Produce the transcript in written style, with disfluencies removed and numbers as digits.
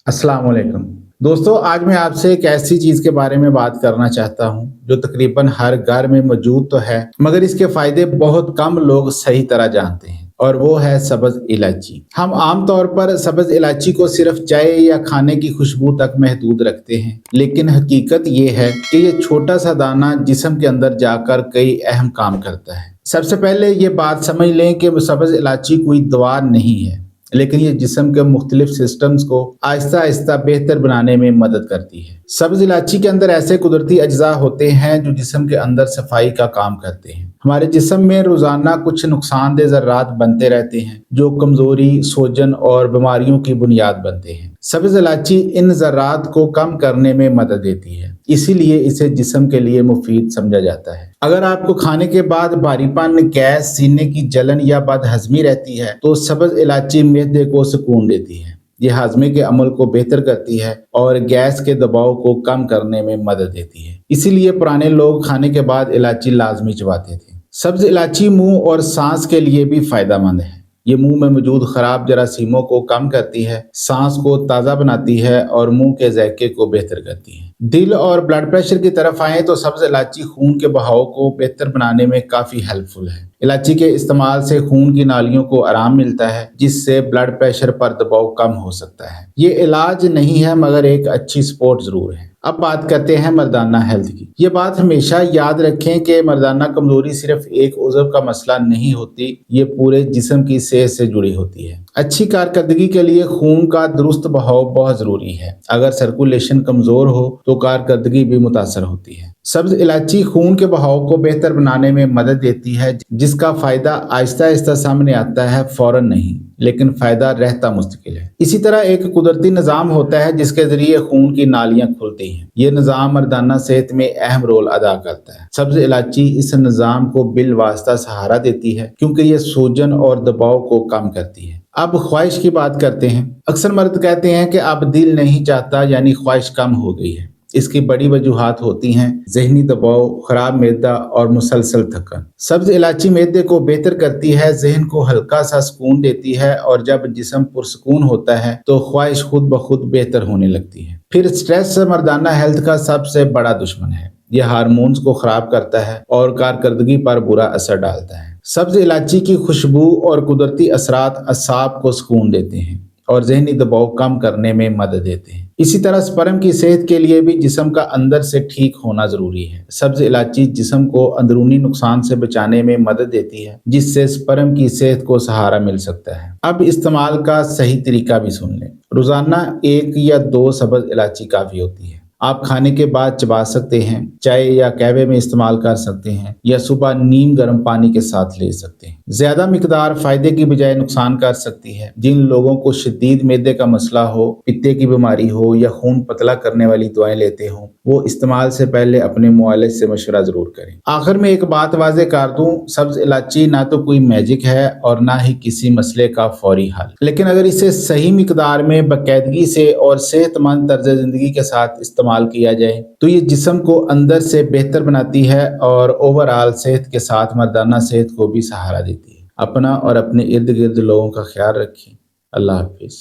अस्सलाम वालेकुम। दोस्तों, आज मैं आपसे एक ऐसी चीज़ के बारे में बात करना चाहता हूँ जो तकरीबन हर घर में मौजूद तो है, मगर इसके फ़ायदे बहुत कम लोग सही तरह जानते हैं, और वो है सब्ज़ इलायची। हम आम तौर पर सब्ज़ इलायची को सिर्फ चाय या खाने की खुशबू तक महदूद रखते हैं, लेकिन हकीकत ये है कि ये छोटा सा दाना जिस्म के अंदर जाकर कई अहम काम करता है। सबसे पहले ये बात समझ लें कि सब्ज़ इलायची कोई दवा नहीं है, लेकिन ये जिस्म के मुख्तलिफ सिस्टम्स को आहिस्ता आहिस्ता बेहतर बनाने में मदद करती है। सब्ज़ इलायची के अंदर ऐसे कुदरती अज्जा होते हैं जो जिस्म के अंदर सफाई का काम करते हैं। हमारे जिस्म में रोजाना कुछ नुकसानदेह ज़र्रात बनते रहते हैं जो कमजोरी, सोजन और बीमारियों की बुनियाद बनते हैं। सब्ज़ इलायची इन ज़र्रात को कम करने में मदद देती है, इसीलिए इसे जिस्म के लिए मुफीद समझा जाता है। अगर आपको खाने के बाद भारीपन, गैस, सीने की जलन या बदहजमी रहती है तो सब्ज़ इलायची मैदे को सुकून देती है। यह हाजमे के अमल को बेहतर करती है और गैस के दबाव को कम करने में मदद देती है। इसीलिए पुराने लोग खाने के बाद इलायची लाजमी चबाते थे। सब्ज़ इलायची मुंह और सांस के लिए भी फायदेमंद है। ये मुंह में मौजूद खराब जरासीमों को कम करती है, सांस को ताज़ा बनाती है और मुंह के जायके को बेहतर करती है। दिल और ब्लड प्रेशर की तरफ आए तो सब्ज़ इलायची खून के बहाव को बेहतर बनाने में काफ़ी हेल्पफुल है। इलायची के इस्तेमाल से खून की नालियों को आराम मिलता है, जिससे ब्लड प्रेशर पर दबाव कम हो सकता है। ये इलाज नहीं है, मगर एक अच्छी सपोर्ट ज़रूर है। अब बात करते हैं मर्दाना हेल्थ की। ये बात हमेशा याद रखें कि मर्दाना कमजोरी सिर्फ एक उज़्व का मसला नहीं होती, ये पूरे जिस्म की सेहत से जुड़ी होती है। अच्छी कारकर्दगी के लिए खून का दुरुस्त बहाव बहुत ज़रूरी है। अगर सर्कुलेशन कमज़ोर हो तो कारकर्दगी भी मुतासर होती है। सब्ज़ इलायची खून के बहाव को बेहतर बनाने में मदद देती है, जिसका फ़ायदा आहिस्ता आहिस्ता सामने आता है, फ़ौरन नहीं, लेकिन फ़ायदा रहता मुस्तकिल है। इसी तरह एक कुदरती निज़ाम होता है जिसके ज़रिए खून की नालियाँ खुलती हैं। ये निज़ाम मर्दाना सेहत में अहम रोल अदा करता है। सब्ज़ इलायची इस निज़ाम को बिलवास्ता सहारा देती है, क्योंकि ये सूजन और दबाव को कम करती है। अब ख्वाहिश की बात करते हैं। अक्सर मर्द कहते हैं कि अब दिल नहीं चाहता, यानी ख्वाहिश कम हो गई है। इसकी बड़ी वजूहात होती हैं जहनी दबाव, खराब मैदा और मुसलसल थकन। सब्ज़ इलायची मैदे को बेहतर करती है, जहन को हल्का सा सुकून देती है, और जब जिस्म पुरसुकून होता है तो ख्वाहिश खुद ब खुद बेहतर होने लगती है। फिर स्ट्रेस मर्दाना हेल्थ का सबसे बड़ा दुश्मन है। यह हार्मोन्स को खराब करता है और कारकर्दगी पर बुरा असर डालता है। सब्ज़ इलायची की खुशबू और कुदरती असरात असाब को सुकून देते हैं और जहनी दबाव कम करने में मदद देते हैं। इसी तरह स्पर्म की सेहत के लिए भी जिस्म का अंदर से ठीक होना जरूरी है। सब्ज़ इलायची जिस्म को अंदरूनी नुकसान से बचाने में मदद देती है, जिससे स्पर्म की सेहत को सहारा मिल सकता है। अब इस्तेमाल का सही तरीका भी सुन लें। रोजाना 1 या 2 सब्ज़ इलायची काफ़ी होती है। आप खाने के बाद चबा सकते हैं, चाय या कहवे में इस्तेमाल कर सकते हैं, या सुबह नीम गर्म पानी के साथ ले सकते हैं। ज्यादा मिकदार फायदे की बजाय नुकसान कर सकती है। जिन लोगों को शदीद मैदे का मसला हो, पित्ते की बीमारी हो या खून पतला करने वाली दवाएं लेते हो, वो इस्तेमाल से पहले अपने मुआलिज से मशवरा जरूर करें। आखिर में एक बात वाज़े कर दूं, सब्ज़ इलायची ना तो कोई मैजिक है और ना ही किसी मसले का फौरी हल, लेकिन अगर इसे सही मिकदार में बाकायदगी से और सेहतमंद तर्ज जिंदगी के साथ इस्तेमाल किया जाए तो ये जिस्म को अंदर से बेहतर बनाती है और ओवरऑल सेहत के साथ मर्दाना सेहत को भी सहारा देती है। अपना और अपने इर्द गिर्द लोगों का ख्याल रखें। अल्लाह हाफिज।